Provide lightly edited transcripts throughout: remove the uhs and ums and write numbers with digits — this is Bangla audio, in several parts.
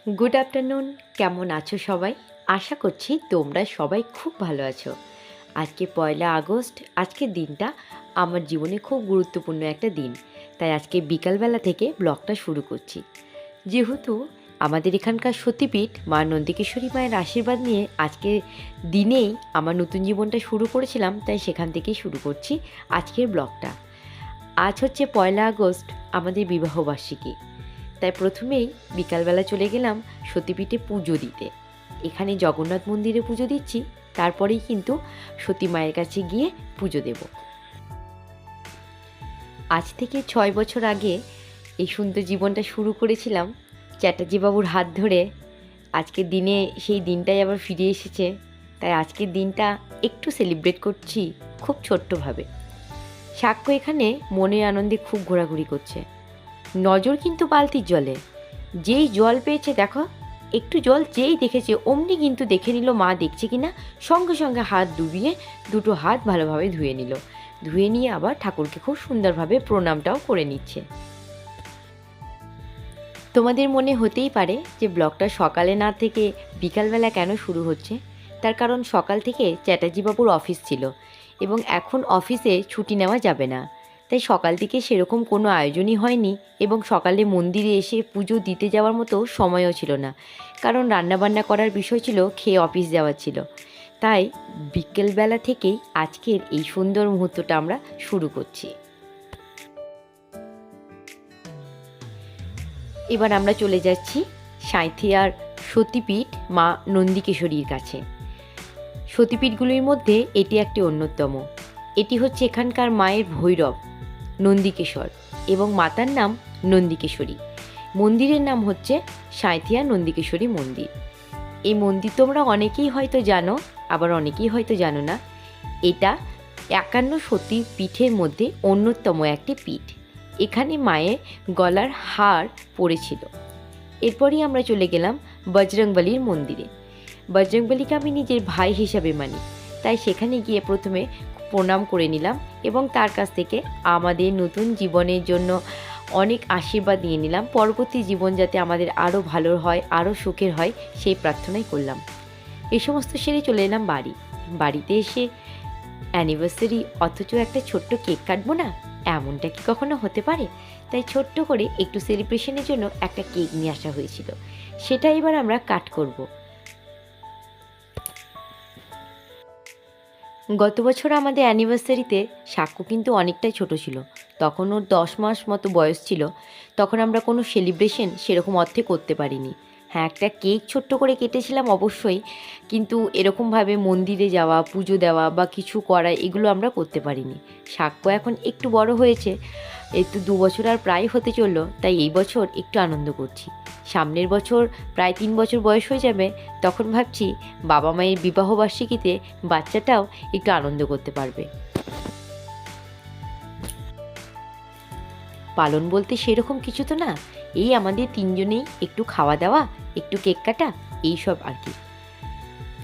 Good afternoon. কেমন আছো সবাই? আশা করছি তোমরা সবাই খুব ভালো আছো। আজকে ১লা আগস্ট। আজকের দিনটা আমার জীবনে খুব গুরুত্বপূর্ণ একটা দিন। তাই আজকে বিকালবেলা থেকে ব্লগটা শুরু করছি। যেহেতু আমাদের এখানকার সতীপীঠ মা নন্দিকেশ্বরী মায়ের আশীর্বাদ নিয়ে আজকে দিনেই আমার নতুন জীবনটা শুরু করেছিলাম, তাই সেখান থেকেই শুরু করছি আজকের ব্লগটা। আজ হচ্ছে ১লা আগস্ট, আমাদের বিবাহবার্ষিকী। তাই প্রথমেই বিকালবেলা চলে গেলাম সতীপীঠে পুজো দিতে। এখানে জগন্নাথ মন্দিরে পুজো দিচ্ছি, তারপরেই কিন্তু সতী মায়ের কাছে গিয়ে পুজো দেব। আজ থেকে ৬ বছর আগে এই সুন্দর জীবনটা শুরু করেছিলাম চ্যাটার্জি বাবুর হাত ধরে। আজকের দিনে সেই দিনটাই আবার ফিরে এসেছে, তাই আজকের দিনটা একটু সেলিব্রেট করছি খুব ছোট্টভাবে। সাক্ষ্য এখানে মনের আনন্দে খুব ঘোরাঘুরি করছে, নজর কিন্তু বালতির জলে। যেই জল পেয়েছে দেখো, একটু জল যেই দেখেছে অমনি কিন্তু দেখে নিল মা দেখছে কিনা, সঙ্গে সঙ্গে হাত ডুবিয়ে দুটো হাত ভালোভাবে ধুয়ে নিল। ধুয়ে নিয়ে আবার ঠাকুরকে খুব সুন্দরভাবে প্রণামটাও করে নিচ্ছে। তোমাদের মনে হতেই পারে যে ব্লগটা সকালে না থেকে বিকালবেলা কেন শুরু হচ্ছে। তার কারণ সকাল থেকে চ্যাটার্জিবাবুর অফিস ছিল এবং এখন অফিসে ছুটি নেওয়া যাবে না, তাই সকাল থেকে সেরকম কোনো আয়োজনই হয়নি এবং সকালে মন্দিরে এসে পুজো দিতে যাওয়ার মতো সময়ও ছিল না, কারণ রান্নাবান্না করার বিষয় ছিল, খেয়ে অফিস যাওয়ার ছিল। তাই বিকেলবেলা থেকেই আজকের এই সুন্দর মুহূর্তটা আমরা শুরু করছি। এবার আমরা চলে যাচ্ছি সাঁইথিয়ার সতীপীঠ মা নন্দিকেশ্বরীর কাছে। সতীপীঠগুলির মধ্যে এটি একটি অন্যতম। এটি হচ্ছে এখানকার মায়ের ভৈরব নন্দিকেশ্বর এবং মাতার নাম নন্দিকেশ্বরী। মন্দিরের নাম হচ্ছে সাঁইথিয়া নন্দিকেশ্বরী মন্দির। এই মন্দির তোমরা অনেকেই হয়তো জানো, আবার অনেকেই হয়তো জানো না। এটা ৫১ সতী পীঠের মধ্যে অন্যতম একটি পীঠ। এখানে মায়ের গলার হার পড়েছিল। এরপরই আমরা চলে গেলাম বজরংবলীর মন্দিরে। বজরংবলীকে আমি নিজের ভাই হিসাবে মানি, তাই সেখানে গিয়ে প্রথমে প্রণাম করে নিলাম এবং তার কাছ থেকে আমাদের নতুন জীবনের জন্য অনেক আশীর্বাদ নিয়ে নিলাম। পরবর্তী জীবন যাতে আমাদের আরও ভালো হয়, আরও সুখের হয়, সেই প্রার্থনাই করলাম। এই সমস্ত সেরে চলে এলাম বাড়িতে এসে অ্যানিভার্সারি অথচ একটা ছোট্ট কেক কাটবো না, এমনটা কি কখনো হতে পারে? তাই ছোট্ট করে একটু সেলিব্রেশনের জন্য একটা কেক নিয়ে আসা হয়েছিল, সেটা এবার আমরা কাট করব। গত বছর আমাদের অ্যানিভার্সারিতে সাক্ষ্য কিন্তু অনেকটাই ছোট ছিল, তখন ওর 10 মাস মতো বয়স ছিল। তখন আমরা কোনো সেলিব্রেশন সেরকম অর্থে করতে পারিনি। হ্যাঁ, একটা কেক ছোট্ট করে কেটেছিলাম অবশ্যই, কিন্তু এরকমভাবে মন্দিরে যাওয়া, পুজো দেওয়া বা কিছু করা এগুলো আমরা করতে পারিনি। সাক্ষ্য এখন একটু বড় হয়েছে, এই তো 2 বছর আর প্রায় হতে চললো, তাই এই বছর একটু আনন্দ করছি। সামনের বছর প্রায় 3 বছর বয়স হয়ে যাবে, তখন ভাবছি বাবা মায়ের বিবাহবার্ষিকীতে বাচ্চাটাও একটু আনন্দ করতে পারবে। পালন বলতে সেরকম কিছু তো না, এই আমাদের তিনজনেই একটু খাওয়া দাওয়া, একটু কেক কাটা, এইসব আর কি।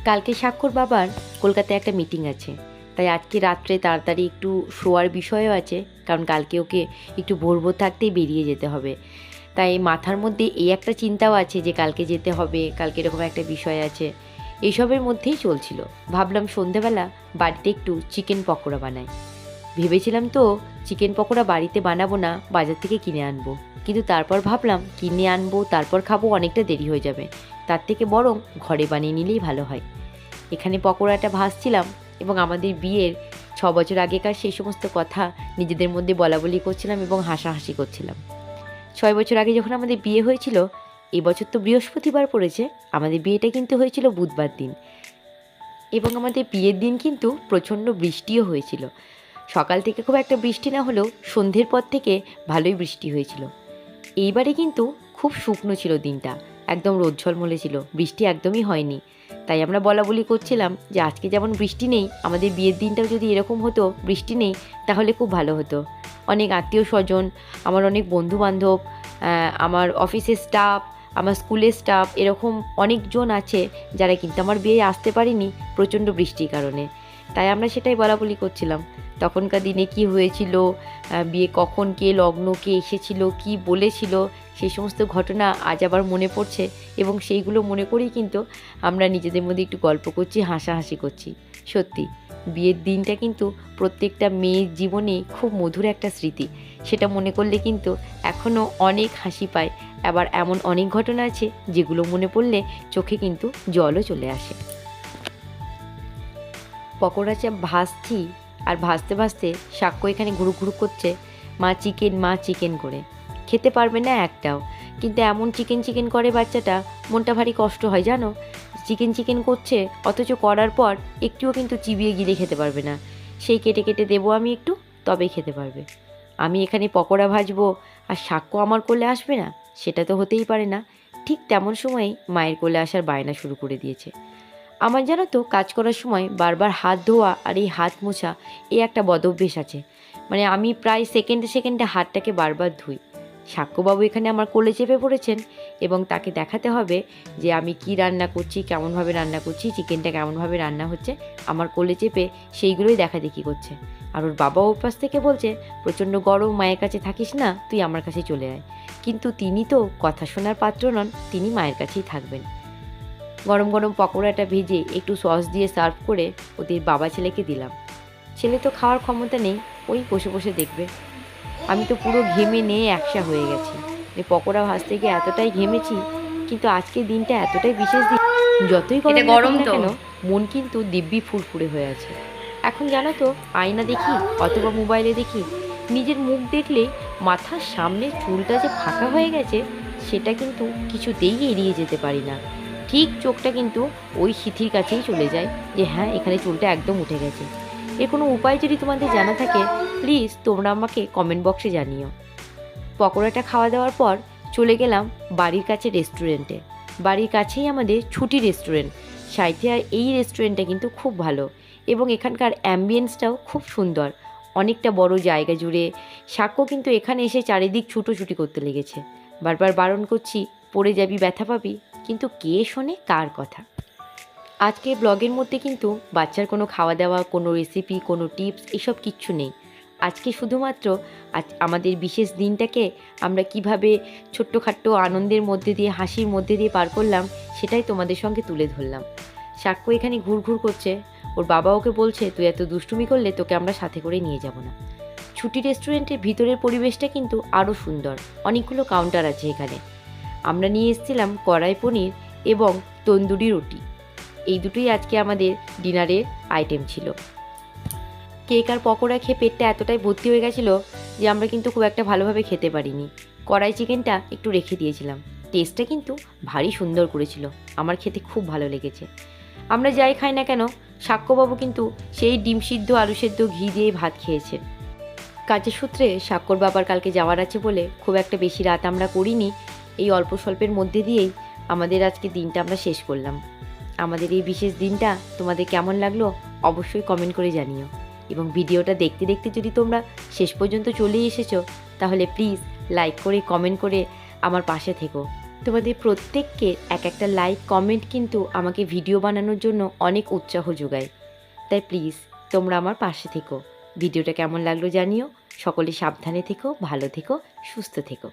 কালকে সাক্ষর বাবার কলকাতায় একটা মিটিং আছে, তাই আজকে রাত্রে তাড়াতাড়ি একটু শোয়ার বিষয়ও আছে, কারণ কালকে ওকে একটু ভোর ভোর থাকতেই বেরিয়ে যেতে হবে। তাই মাথার মধ্যে এই একটা চিন্তাও আছে যে কালকে যেতে হবে, কালকে এরকম একটা বিষয় আছে। এইসবের মধ্যেই চলছিল। ভাবলাম সন্ধেবেলা বাড়িতে একটু চিকেন পকোড়া বানাই। ভেবেছিলাম তো চিকেন পকোড়া বাড়িতে বানাবো না, বাজার থেকে কিনে আনবো, কিন্তু তারপর ভাবলাম কিনে আনবো তারপর খাবো, অনেকটা দেরি হয়ে যাবে, তার থেকে বরং ঘরে বানিয়ে নিলেই ভালো হয়। এখানে পকোড়াটা ভাজছিলাম এবং আমাদের বিয়ের 6 বছর আগেকার সেই সমস্ত কথা নিজেদের মধ্যে বলা বলি করছিলাম এবং হাসাহাসি করছিলাম। 6 বছর আগে যখন আমাদের বিয়ে হয়েছিল, এবছর তো বৃহস্পতিবার পড়েছে, আমাদের বিয়েটা কিন্তু হয়েছিল বুধবার দিন এবং আমাদের বিয়ের দিন কিন্তু প্রচণ্ড বৃষ্টিও হয়েছিল। সকাল থেকে খুব একটা বৃষ্টি না হলেও সন্ধ্যের পর থেকে ভালোই বৃষ্টি হয়েছিল। এইবারে কিন্তু খুব শুকনো ছিল দিনটা, একদম রোদ ঝলমলে ছিল, বৃষ্টি একদমই হয়নি। তাই আমরা বলা বলি করছিলাম যে আজকে যেমন বৃষ্টি নেই, আমাদের বিয়ের দিনটাও যদি এরকম হতো, বৃষ্টি নেই, তাহলে খুব ভালো হতো। অনেক আত্মীয় স্বজন, আমার অনেক বন্ধুবান্ধব, আমার অফিসের স্টাফ, আমার স্কুলের স্টাফ, এরকম অনেকজন আছে যারা কিন্তু আমার বিয়ে আসতে পারেনি প্রচণ্ড বৃষ্টির কারণে। তাই আমরা সেটাই বলা বলি করছিলাম তখনকার দিনে কি হয়েছিল, বিয়ে কখন, কে লগ্ন, কে এসেছিল, কি বলেছিল, সেই সমস্ত ঘটনা আজ আবার মনে পড়ছে এবং সেইগুলো মনে করেই কিন্তু আমরা নিজেদের মধ্যে একটু গল্প করছি, হাসাহাসি করছি। সত্যি বিয়ের দিনটা কিন্তু প্রত্যেকটা মেয়ের জীবনে খুব মধুর একটা স্মৃতি। সেটা মনে করলে কিন্তু এখনও অনেক হাসি পায়। আবার এমন অনেক ঘটনা আছে যেগুলো মনে পড়লে চোখে কিন্তু জলও চলে আসে। পকোড়া চাপ ভাজছি আর ভাজতে ভাজতে সাক্ষ্য এখানে ঘুরু করছে, মা চিকেন করে। খেতে পারবে না একটাও, কিন্তু এমন চিকেন করে বাচ্চাটা, মনটা ভারী কষ্ট হয় জানো। চিকেন করছে, অথচ করার পর একটুও কিন্তু চিবিয়ে গিলে খেতে পারবে না। সেই কেটে দেবো আমি একটু, তবেই খেতে পারবে। আমি এখানে পকোড়া ভাজবো আর সাক্ষ্য আমার কোলে আসবে না, সেটা তো হতেই পারে না। ঠিক তেমন সময় মায়ের কোলে আসার বায়না শুরু করে দিয়েছে। আমার জানো তো কাজ করার সময় বারবার হাত ধোয়া আর এই হাত মোছা এই একটা বদভ্যেস আছে। মানে আমি প্রায় সেকেন্ডে হাতটাকে বারবার ধুই। সাক্ষ্যবাবু এখানে আমার কোলে চেপে পড়েছেন এবং তাকে দেখাতে হবে যে আমি কি রান্না করছি, কেমনভাবে রান্না করছি, চিকেনটা কেমনভাবে রান্না হচ্ছে। আমার কোলে চেপে সেইগুলোই দেখাদেখি করছে। আর ওর বাবা উপাস থেকে বলছে, প্রচণ্ড গরম, মায়ের কাছে থাকিস না, তুই আমার কাছে চলে আয়। কিন্তু তিনি তো কথা শোনার পাত্র নন, তিনি মায়ের কাছেই থাকবেন। গরম পকোড়াটা ভেজে একটু সস দিয়ে সার্ভ করে ওদের বাবা ছেলেকে দিলাম। ছেলে তো খাওয়ার ক্ষমতা নেই, ওই বসে দেখবে। আমি তো পুরো ঘেমে নিয়ে একসা হয়ে গেছি। পকোড়া ভাজতে গিয়ে এতটাই ঘেমেছি, কিন্তু আজকের দিনটা এতটাই বিশেষ দিন, যতই গরম না কেন মন কিন্তু দিব্যি ফুরফুরে হয়ে আছে। এখন জানো তো আয়না দেখি অথবা মোবাইলে দেখি, নিজের মুখ দেখলে মাথার সামনে চুলটা যে ফাঁকা হয়ে গেছে সেটা কিন্তু কিছুতেই এড়িয়ে যেতে পারি না। ঠিক চোখটা কিন্তু ওই সিথির কাছেই চলে যায় যে হ্যাঁ, এখানে চুলটা একদম উঠে গেছে। এর কোনো উপায় যদি তোমাদের জানা থাকে প্লিজ তোমরা আমাকে কমেন্ট বক্সে জানিও। পকোড়াটা খাওয়া দাওয়ার পর চলে গেলাম বাড়ির কাছে রেস্টুরেন্টে। বাড়ির কাছেই আমাদের ছুটি রেস্টুরেন্ট সাঁইথিয়ার। এই রেস্টুরেন্টটা কিন্তু খুব ভালো এবং এখানকার অ্যাম্বিয়েন্সটাও খুব সুন্দর, অনেকটা বড় জায়গা জুড়ে। সাক্ষ্য কিন্তু এখানে এসে চারিদিক ছুটোছুটি করতে লেগেছে। বারবার বারণ করছি, পড়ে যাবি, ব্যথা পাবি, কিন্তু কে শোনে কার কথা। আজকে ব্লগের মধ্যে কিন্তু বাচ্চার কোনো খাওয়া দাওয়া, কোনো রেসিপি, কোনো টিপস এসব কিচ্ছু নেই। আজকে শুধুমাত্র আমাদের বিশেষ দিনটাকে আমরা কিভাবে ছোট্টখাট্টো আনন্দের মধ্যে দিয়ে, হাসির মধ্যে দিয়ে পার করলাম সেটাই তোমাদের সঙ্গে তুলে ধরলাম। সাক্ষ্য এখানে ঘুরঘুর করছে, ওর বাবা ওকে বলছে তুই এত দুষ্টুমি করলে তোকে আমরা সাথে করে নিয়ে যাব না। ছুটি রেস্টুরেন্টের ভিতরের পরিবেশটা কিন্তু আরও সুন্দর, অনেকগুলো কাউন্টার আছে এখানে। আমরা নিয়ে এসেছিলাম কড়াই পনির এবং তন্দুরি রুটি, এই দুটোই আজকে আমাদের ডিনারের আইটেম ছিল। কেক আর পকোড়া খেয়ে পেটটা এতটাই ভর্তি হয়ে গেছিলো যে আমরা কিন্তু খুব একটা ভালোভাবে খেতে পারিনি। কড়াই চিকেনটা একটু রেখে দিয়েছিলাম, টেস্টটা কিন্তু ভারী সুন্দর করেছিল, আমার খেতে খুব ভালো লেগেছে। আমরা যাই খাই না কেন সাক্ষ্যবাবু কিন্তু সেই ডিম সিদ্ধ, আলু সেদ্ধ, ঘি দিয়ে ভাত খেয়েছে। কাজের সূত্রে সাক্ষ্যর বাবার কালকে যাওয়ার আছে বলে খুব একটা বেশি রাত আমরা করিনি। এই অল্প স্বল্পের মধ্যে দিয়েই আমাদের আজকে দিনটা আমরা শেষ করলাম। আমাদের এই বিশেষ দিনটা তোমাদের কেমন লাগলো অবশ্যই কমেন্ট করে জানিও। এবং ভিডিওটা দেখতে যদি তোমরা শেষ পর্যন্ত চলে এসেছো তাহলে প্লিজ লাইক করে, কমেন্ট করে আমার পাশে থেকো। তোমাদের প্রত্যেককে একটা লাইক, কমেন্ট কিন্তু আমাকে ভিডিও বানানোর জন্য অনেক উৎসাহ যোগায়। তাই প্লিজ তোমরা আমার পাশে থেকো। ভিডিওটা কেমন লাগলো জানিও। সকলে সাবধানে থেকো, ভালো থেকো, সুস্থ থেকো।